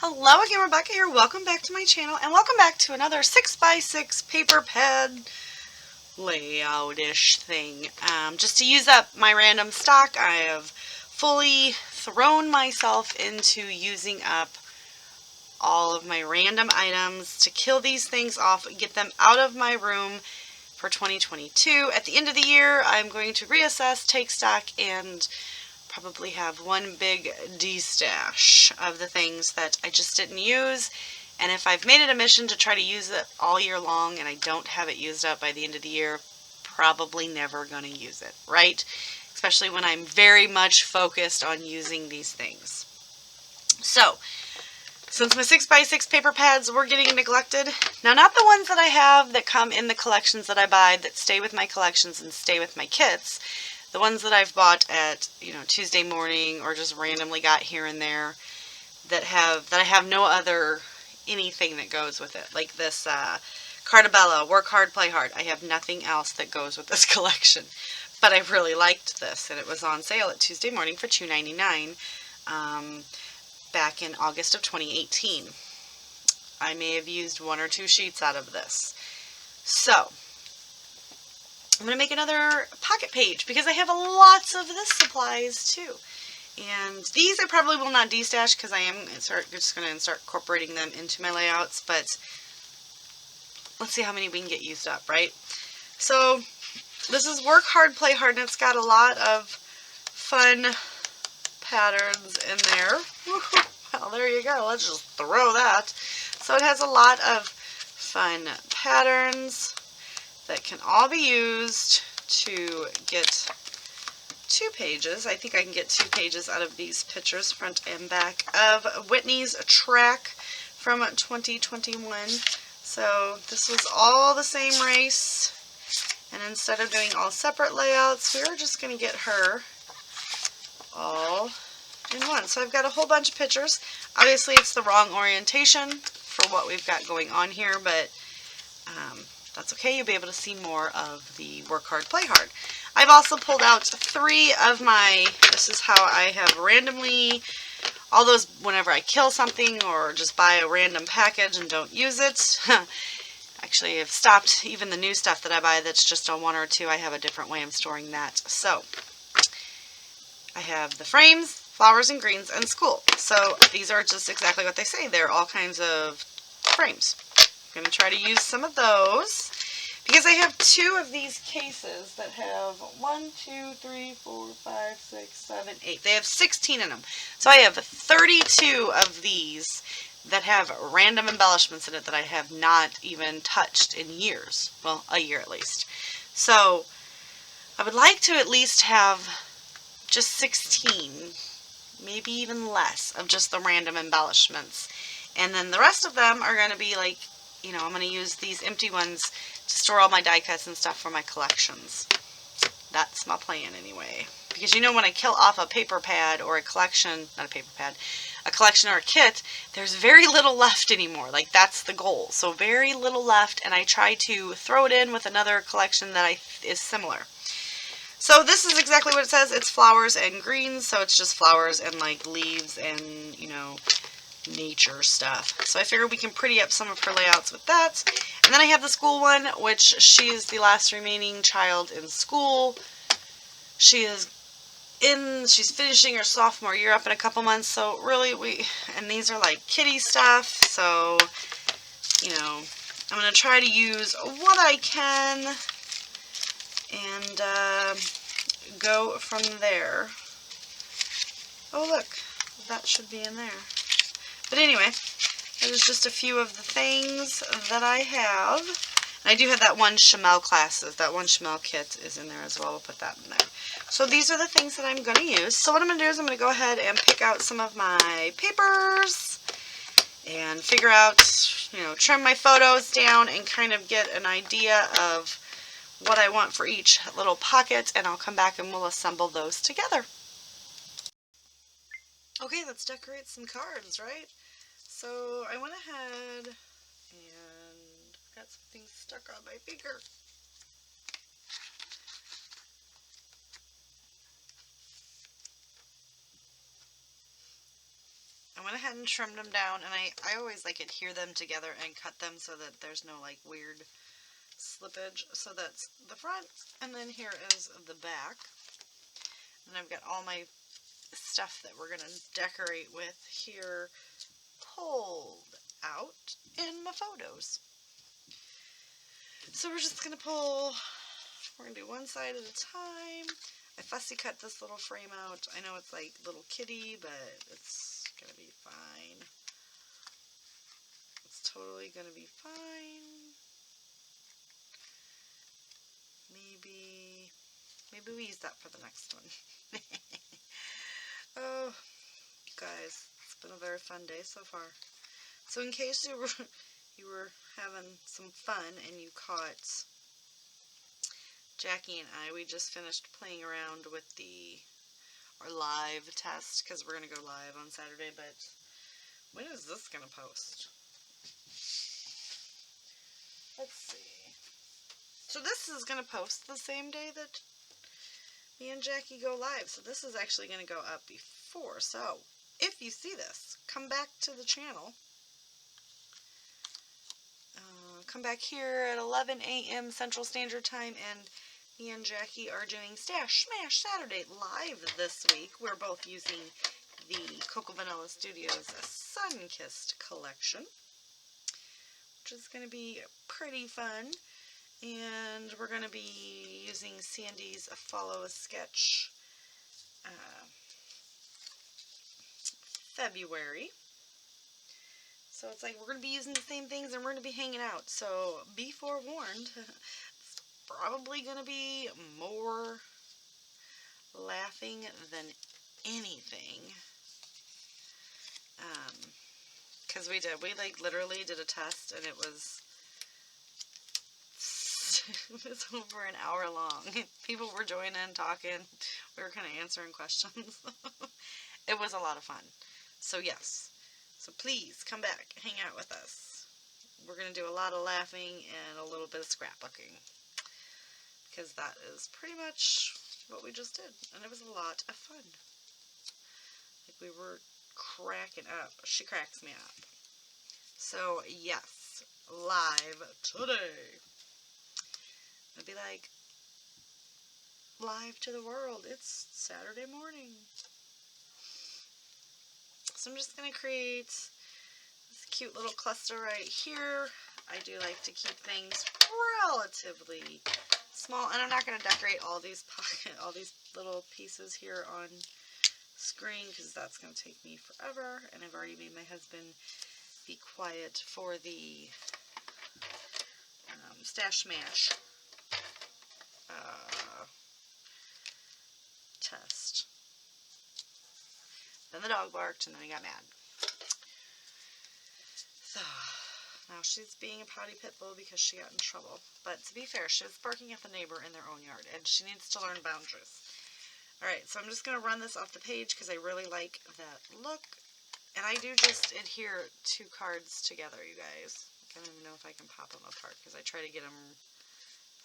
Hello again, Rebecca here. Welcome back to my channel and welcome back to another 6x6 paper pad layout-ish thing. Just to use up my random stock, I have fully thrown myself into using up all of my random items to kill these things off, get them out of my room for 2022. At the end of the year, I'm going to reassess, take stock, and probably have one big de-stash of the things that I just didn't use. And if I've made it a mission to try to use it all year long and I don't have it used up by the end of the year, probably never going to use it, right? Especially when I'm very much focused on using these things. So, since my 6x6 paper pads were getting neglected, now not the ones that I have that come in the collections that I buy that stay with my collections and stay with my kits, the ones that I've bought at, Tuesday morning or just randomly got here and there that I have no other anything that goes with it. Like this Cartabella, Work Hard, Play Hard. I have nothing else that goes with this collection. But I really liked this, and it was on sale at Tuesday morning for $2.99 back in August of 2018. I may have used one or two sheets out of this. So, I'm going to make another pocket page because I have lots of this supplies too. And these I probably will not de-stash because I am just going to start incorporating them into my layouts, but let's see how many we can get used up, right? So this is Work Hard, Play Hard, and it's got a lot of fun patterns in there. Well, there you go. Let's just throw that. So it has a lot of fun patterns that can all be used to get 2 pages. I think I can get 2 pages out of these pictures, front and back, of Whitney's track from 2021. So this was all the same race, and instead of doing all separate layouts, we are just going to get her all in one. So I've got a whole bunch of pictures. Obviously it's the wrong orientation for what we've got going on here, but that's okay. You'll be able to see more of the Work Hard, Play Hard. I've also pulled out 3 of my, this is how I have randomly, all those whenever I kill something or just buy a random package and don't use it. Actually, I've stopped even the new stuff that I buy that's just on 1 or 2. I have a different way of storing that. So, I have the frames, flowers and greens, and school. So, these are just exactly what they say. They're all kinds of frames. I'm going to try to use some of those because I have 2 of these cases that have 1, 2, 3, 4, 5, 6, 7, 8. They have 16 in them. So I have 32 of these that have random embellishments in it that I have not even touched in years. Well, a year at least. So I would like to at least have just 16, maybe even less, of just the random embellishments. And then the rest of them are going to be like, I'm going to use these empty ones to store all my die cuts and stuff for my collections. That's my plan anyway. Because when I kill off a paper pad or a collection, not a paper pad, a collection or a kit, there's very little left anymore. Like, that's the goal. So very little left, and I try to throw it in with another collection that is similar. So this is exactly what it says. It's flowers and greens, so it's just flowers and like leaves and, nature stuff. So I figured we can pretty up some of her layouts with that. And then I have the school one, which she is the last remaining child in school. She's finishing her sophomore year up in a couple months, so really and these are like kitty stuff, so, I'm going to try to use what I can and go from there. Oh look, that should be in there. But anyway, there's just a few of the things that I have. And I do have that one Chamel classes. That one Chamel kit is in there as well. We'll put that in there. So these are the things that I'm going to use. So what I'm going to do is I'm going to go ahead and pick out some of my papers and figure out, trim my photos down and kind of get an idea of what I want for each little pocket. And I'll come back and we'll assemble those together. Okay, let's decorate some cards, right? So I went ahead and got something stuck on my finger. I went ahead and trimmed them down, and I always like adhere them together and cut them so that there's no like weird slippage. So that's the front, and then here is the back. And I've got all my stuff that we're going to decorate with here pulled out in my photos. So we're just going to we're going to do one side at a time. I fussy cut this little frame out. I know it's like little kitty, but it's going to be fine. It's totally going to be fine. Maybe we use that for the next one. Oh, guys, it's been a very fun day so far. So in case you were having some fun and you caught Jackie and I, we just finished playing around with our live test, because we're going to go live on Saturday, but when is this going to post? Let's see. So this is going to post the same day that me and Jackie go live. So this is actually going to go up before. So if you see this, come back to the channel. Come back here at 11 a.m. Central Standard Time, and me and Jackie are doing Stash Smash Saturday live this week. We're both using the Cocoa Vanilla Studios Sun-Kissed collection, which is going to be pretty fun. And we're going to be using Sandy's Follow a Sketch February. So it's like we're going to be using the same things and we're going to be hanging out. So be forewarned. It's probably going to be more laughing than anything. Because we like literally did a test, and it was over an hour long. People were joining in, talking. We were kind of answering questions. It was a lot of fun. So yes. So please come back, hang out with us. We're going to do a lot of laughing and a little bit of scrapbooking, because that is pretty much what we just did. And it was a lot of fun. Like, we were cracking up. She cracks me up. So yes, live today. It'll be like live to the world. It's Saturday morning. So I'm just going to create this cute little cluster right here. I do like to keep things relatively small, and I'm not going to decorate all these little pieces here on screen, because that's going to take me forever, and I've already made my husband be quiet for the Stash Smash test. Then the dog barked, and then he got mad. So, now she's being a pouty pit bull because she got in trouble. But to be fair, she was barking at the neighbor in their own yard, and she needs to learn boundaries. Alright, so I'm just going to run this off the page because I really like that look. And I do just adhere 2 cards together, you guys. I don't even know if I can pop them apart because I try to get them.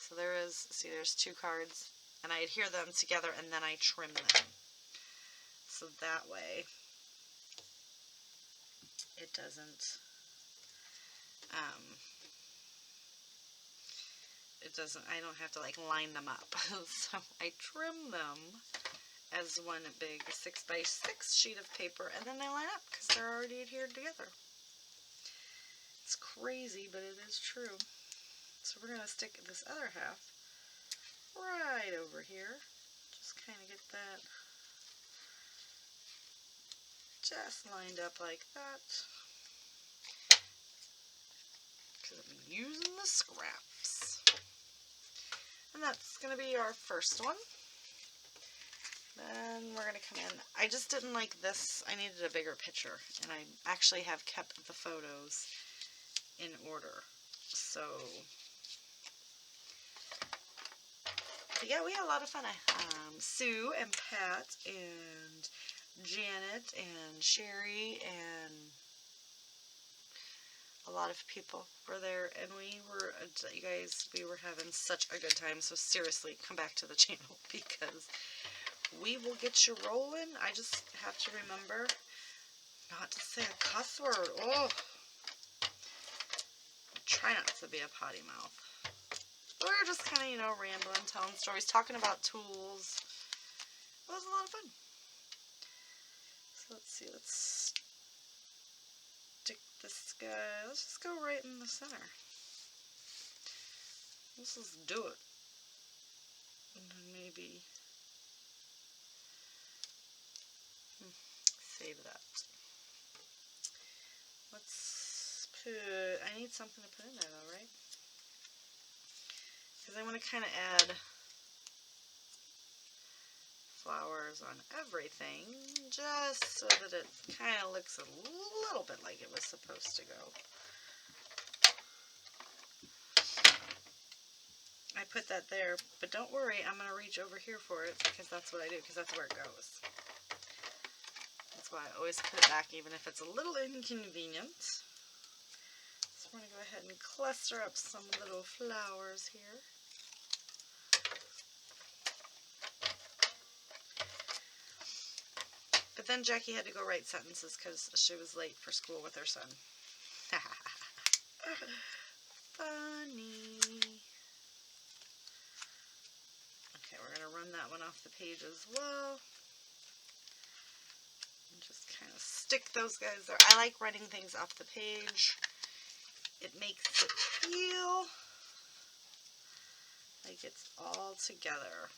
So there is, see, there's 2 cards, and I adhere them together, and then I trim them. So that way it doesn't, I don't have to like line them up. So I trim them as one big 6x6 sheet of paper, and then they line up because they're already adhered together. It's crazy, but it is true. So we're going to stick this other half right over here. Just kind of get that just lined up like that, because I'm using the scraps. And that's going to be our first one. Then we're going to come in. I just didn't like this. I needed a bigger picture, and I actually have kept the photos in order. So, but yeah, we had a lot of fun. Sue and Pat and Janet and Sherry and a lot of people were there, and we were, you guys, we were having such a good time. So seriously, come back to the channel because we will get you rolling. I just have to remember Not to say a cuss word. Oh. Try not to be a potty mouth. But we were just kind of, you know, rambling, telling stories, talking about tools. It was a lot of fun. So let's see, let's stick this guy. Let's just go right in the center. Let's just do it. And then maybe save that. Let's put, I need something to put in there though, right? Because I want to kind of add flowers on everything, just so that it kind of looks a little bit like it was supposed to go. I put that there, but don't worry, I'm going to reach over here for it because that's what I do, because that's where it goes. That's why I always put it back, even if it's a little inconvenient. So we're going to go ahead and cluster up some little flowers here. But then Jackie had to go write sentences because she was late for school with her son. Funny. Okay, we're going to run that one off the page as well. And just kind of stick those guys there. I like running things off the page. It makes it feel like it's all together.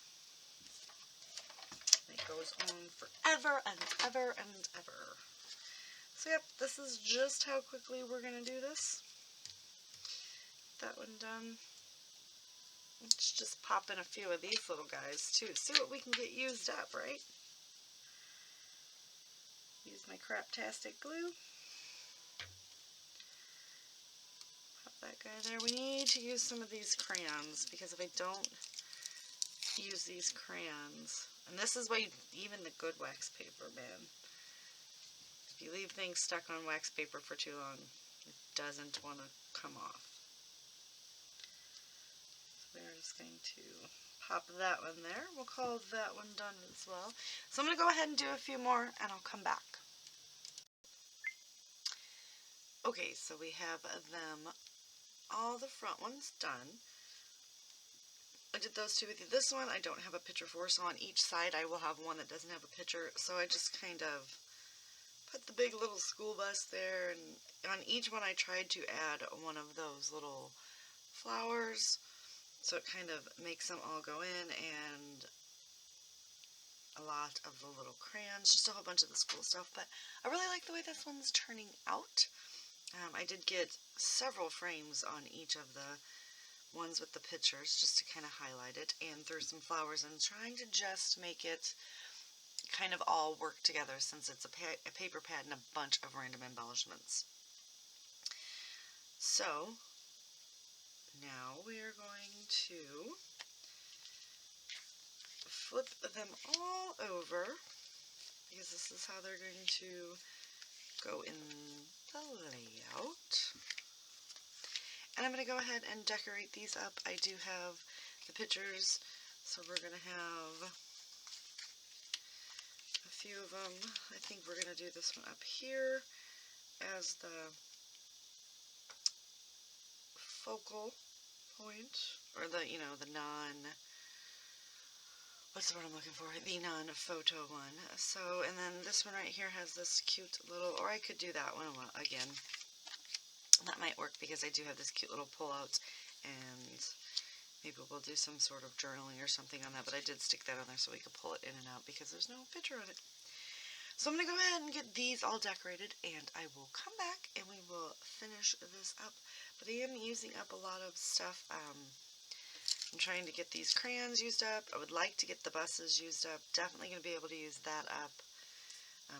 It goes on forever and ever and ever. So yep, this is just how quickly we're going to do this. Get that one done. Let's just pop in a few of these little guys too. See what we can get used up, right? Use my craptastic glue. Pop that guy there. We need to use some of these crayons because if I don't use these crayons, and this is why even the good wax paper, man, if you leave things stuck on wax paper for too long, it doesn't want to come off. So we're just going to pop that one there. We'll call that one done as well. So I'm going to go ahead and do a few more and I'll come back. Okay, so we have them, all the front ones done. I did those two with you. This one I don't have a picture for, so on each side I will have one that doesn't have a picture. So I just kind of put the big little school bus there, and on each one I tried to add one of those little flowers, so it kind of makes them all go in, and a lot of the little crayons, just a whole bunch of the school stuff. But I really like the way this one's turning out. I did get several frames on each of the ones with the pictures just to kind of highlight it, and threw some flowers in, trying to just make it kind of all work together since it's a paper pad and a bunch of random embellishments. So now we are going to flip them all over because this is how they're going to go in the layout. And I'm going to go ahead and decorate these up. I do have the pictures, so we're going to have a few of them. I think we're going to do this one up here as the focal point, or the, you know, the what's the word I'm looking for? The non-photo one. So, and then this one right here has this cute little, or I could do that one again. That might work because I do have this cute little pull-out, and maybe we'll do some sort of journaling or something on that, but I did stick that on there so we could pull it in and out because there's no picture on it. So I'm going to go ahead and get these all decorated, and I will come back and we will finish this up. But I am using up a lot of stuff. I'm trying to get these crayons used up. I would like to get the buses used up. Definitely going to be able to use that up.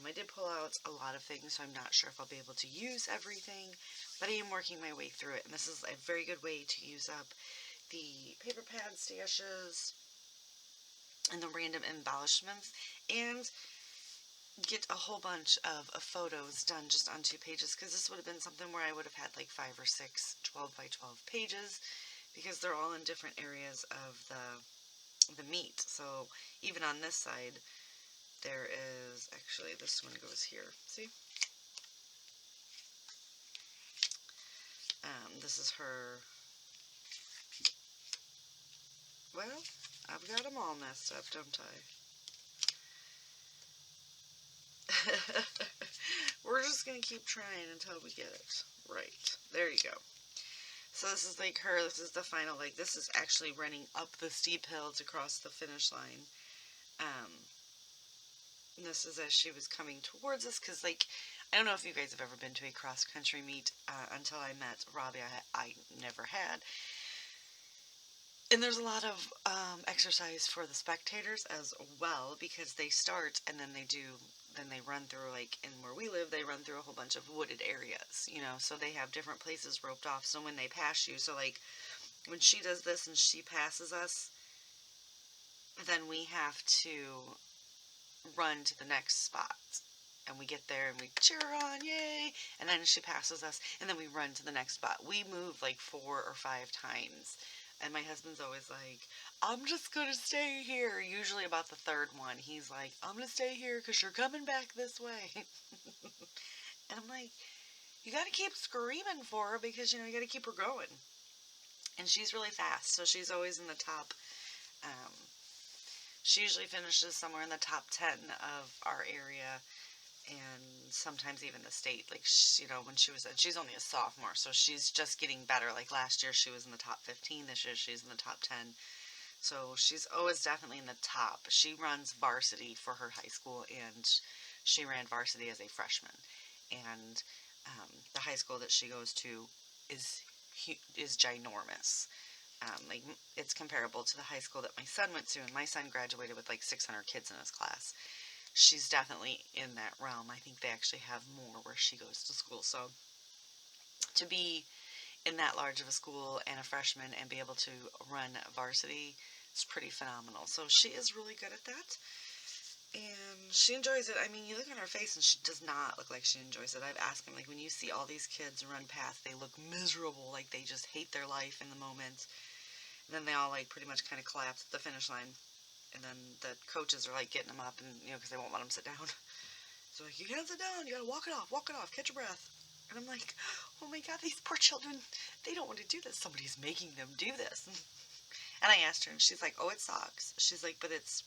I did pull out a lot of things, so I'm not sure if I'll be able to use everything, but I am working my way through it, and this is a very good way to use up the paper pad stashes and the random embellishments, and get a whole bunch of photos done just on 2 pages, because this would have been something where I would have had like 5 or 6 12 by 12 pages, because they're all in different areas of the meat. So even on this side, there is, actually this one goes here, see? This is her, well, I've got them all messed up, don't I? We're just going to keep trying until we get it right. There you go. So this is like her, this is the final, like this is actually running up the steep hill to cross the finish line. This is as she was coming towards us, because like, I don't know if you guys have ever been to a cross-country meet. Until I met Robbie, I never had. And there's a lot of exercise for the spectators as well, because they start and then they run through, like in where we live, they run through a whole bunch of wooded areas, you know, so they have different places roped off. So when they pass you, so like when she does this and she passes us, then we have to run to the next spot. And we get there and we cheer her on, yay! And then she passes us, and then we run to the next spot. We move like 4 or 5 times. And my husband's always like, I'm just going to stay here. Usually about the third one, he's like, I'm going to stay here because you're coming back this way. And I'm like, you got to keep screaming for her because, you know, you got to keep her going. And she's really fast, so she's always in the top. She usually finishes somewhere in the top 10 of our area, and sometimes even the state. Like, you know, when she's only a sophomore, so she's just getting better. Like last year she was in the top 15, this year she's in the top 10. So she's always definitely in the top. She runs varsity for her high school, and she ran varsity as a freshman. And the high school that she goes to is ginormous. Like, it's comparable to the high school that my son went to, and my son graduated with like 600 kids in his class. She's definitely in that realm. I think they actually have more where she goes to school. So to be in that large of a school and a freshman and be able to run varsity is pretty phenomenal. So she is really good at that. And she enjoys it. I mean, you look at her face and she does not look like she enjoys it. I've asked him, like, when you see all these kids run past, they look miserable, like they just hate their life in the moment. And then they all, like, pretty much kind of collapse at the finish line. And then the coaches are, like, getting them up, and, you know, because they won't let them sit down. So, like, you can't sit down, you gotta walk it off, catch your breath. And I'm like, oh my god, these poor children, they don't want to do this. Somebody's making them do this. And I asked her, and she's like, oh, it sucks. She's like, but it's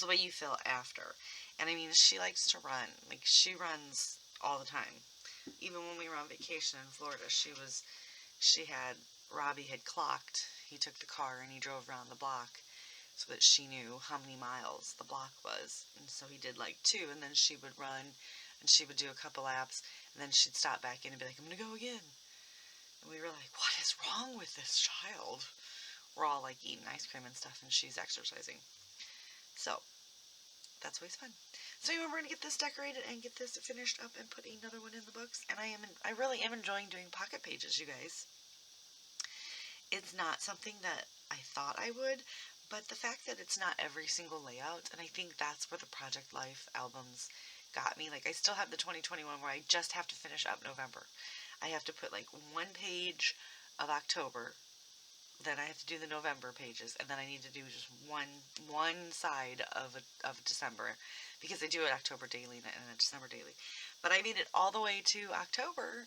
the way you feel after. And I mean, she likes to run. Like, she runs all the time. Even when we were on vacation in Florida, Robbie had clocked. He took the car and he drove around the block so that she knew how many miles the block was. And so he did like 2, and then she would run, and she would do a couple laps, and then she'd stop back in and be like, I'm going to go again. And we were like, what is wrong with this child? We're all like eating ice cream and stuff, and she's exercising. So that's always fun. So anyway, we're going to get this decorated and get this finished up and put another one in the books. And I really am enjoying doing pocket pages, you guys. It's not something that I thought I would, but the fact that it's not every single layout, and I think that's where the Project Life albums got me. Like, I still have the 2021 where I just have to finish up November. I have to put like 1 page of October, then I have to do the November pages, and then I need to do just one side of December, because I do it October daily and a December daily. But I made it all the way to October,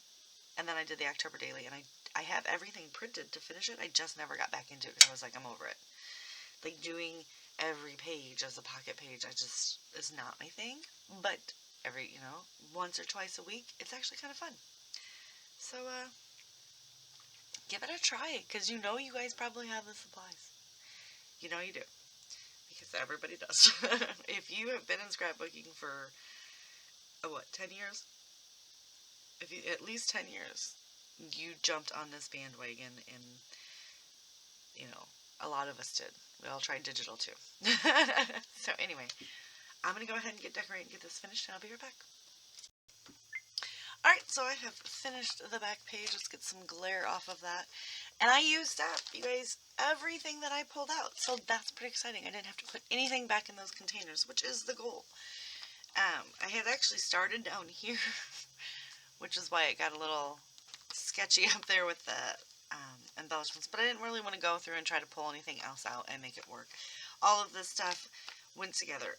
and then I did the October daily, and I have everything printed to finish it. I just never got back into it because I was like, I'm over it. Like, doing every page as a pocket page, is not my thing. But once or twice a week, it's actually kind of fun. So, give it a try, because you guys probably have the supplies. You know you do, because everybody does. If you have been in scrapbooking for, 10 years? At least 10 years, you jumped on this bandwagon, and, a lot of us did. We all tried digital, too. So, anyway, I'm going to go ahead and get decorated and get this finished, and I'll be right back. Alright, so I have finished the back page. Let's get some glare off of that. And I used up, you guys, everything that I pulled out. So that's pretty exciting. I didn't have to put anything back in those containers, which is the goal. I had actually started down here, which is why it got a little sketchy up there with the embellishments. But I didn't really want to go through and try to pull anything else out and make it work. All of this stuff went together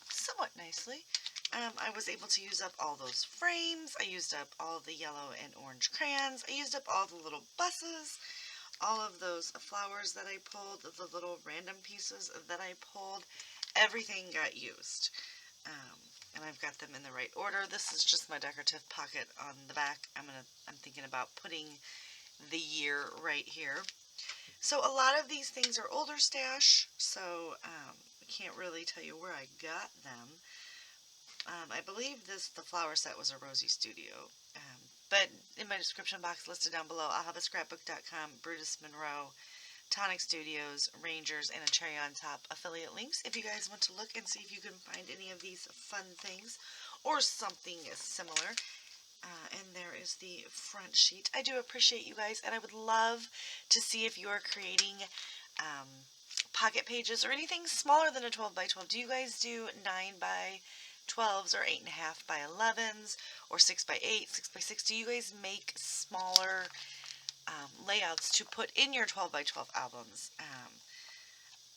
somewhat nicely. I was able to use up all those frames. I used up all the yellow and orange crayons. I used up all the little buses, all of those flowers that I pulled, the little random pieces that I pulled. Everything got used. And I've got them in the right order. This is just my decorative pocket on the back. I'm thinking about putting the year right here. So a lot of these things are older stash, so I can't really tell you where I got them. I believe the flower set was a Rosie Studio. But in my description box listed down below, I'll have a scrapbook.com, Brutus Monroe, Tonic Studios, Rangers, and a Cherry on Top affiliate links if you guys want to look and see if you can find any of these fun things or something similar. And there is the front sheet. I do appreciate you guys, and I would love to see if you are creating pocket pages or anything smaller than a 12 by 12. Do you guys do 9 by 12s or 8.5 by 11s or 6 by 8, 6 by 6? Do you guys make smaller layouts to put in your 12 by 12 albums?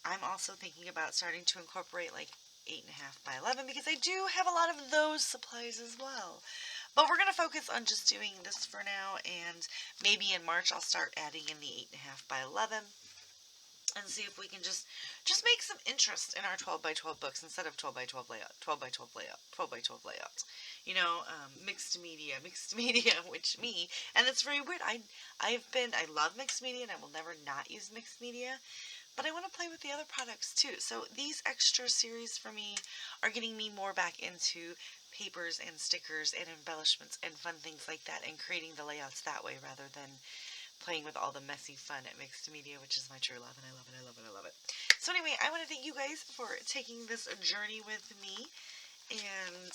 I'm also thinking about starting to incorporate like 8.5 by 11 because I do have a lot of those supplies as well. But we're going to focus on just doing this for now, and maybe in March I'll start adding in the 8.5 by 11 and see if we can just make some interest in our 12 by 12 books instead of 12 by 12 layout, 12 by 12 layout, 12 by 12 layouts. You know, mixed media, which me, and it's very weird. I love mixed media, and I will never not use mixed media. But I want to play with the other products too. So these extra series for me are getting me more back into papers and stickers and embellishments and fun things like that, and creating the layouts that way rather than playing with all the messy fun at mixed media, which is my true love, and I love it, I love it, I love it. So anyway, I want to thank you guys for taking this journey with me, and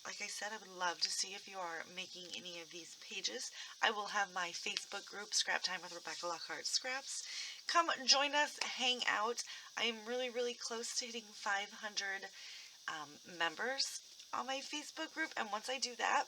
like I said, I would love to see if you are making any of these pages. I will have my Facebook group, Scrap Time with Rebecca Lockhart Scraps. Come join us, hang out. I am really, really close to hitting 500 members on my Facebook group, and once I do that,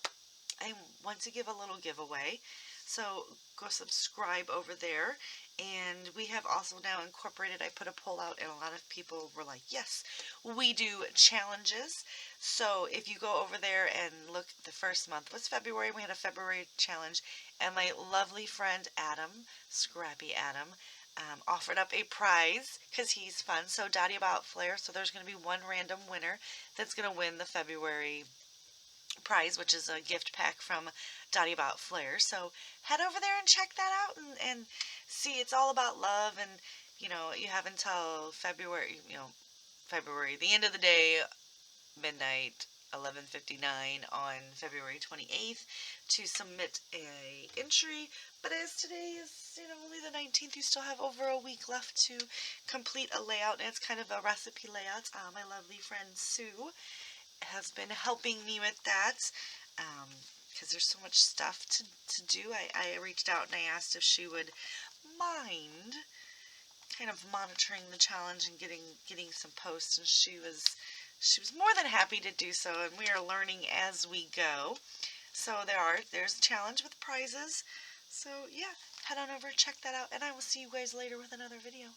I want to give a little giveaway. So go subscribe over there. And we have also now incorporated, I put a poll out, and a lot of people were like, yes, we do challenges. So if you go over there and look, the first month was February. We had a February challenge, and my lovely friend Adam, Scrappy Adam, offered up a prize because he's fun. So Dottie About Flair. So there's going to be one random winner that's going to win the February prize, which is a gift pack from Dottie About Flair. So head over there and check that out, and see, it's all about love. And you know, you have until February, the end of the day, midnight, 11:59 on February 28th to submit a entry. But as today is, only the 19th, you still have over a week left to complete a layout, and it's kind of a recipe layout. My lovely friend Sue has been helping me with that, because there's so much stuff to do. I reached out and I asked if she would mind kind of monitoring the challenge and getting some posts, and she was more than happy to do so, and we are learning as we go. So there's a challenge with prizes. So yeah, head on over and check that out, and I will see you guys later with another video.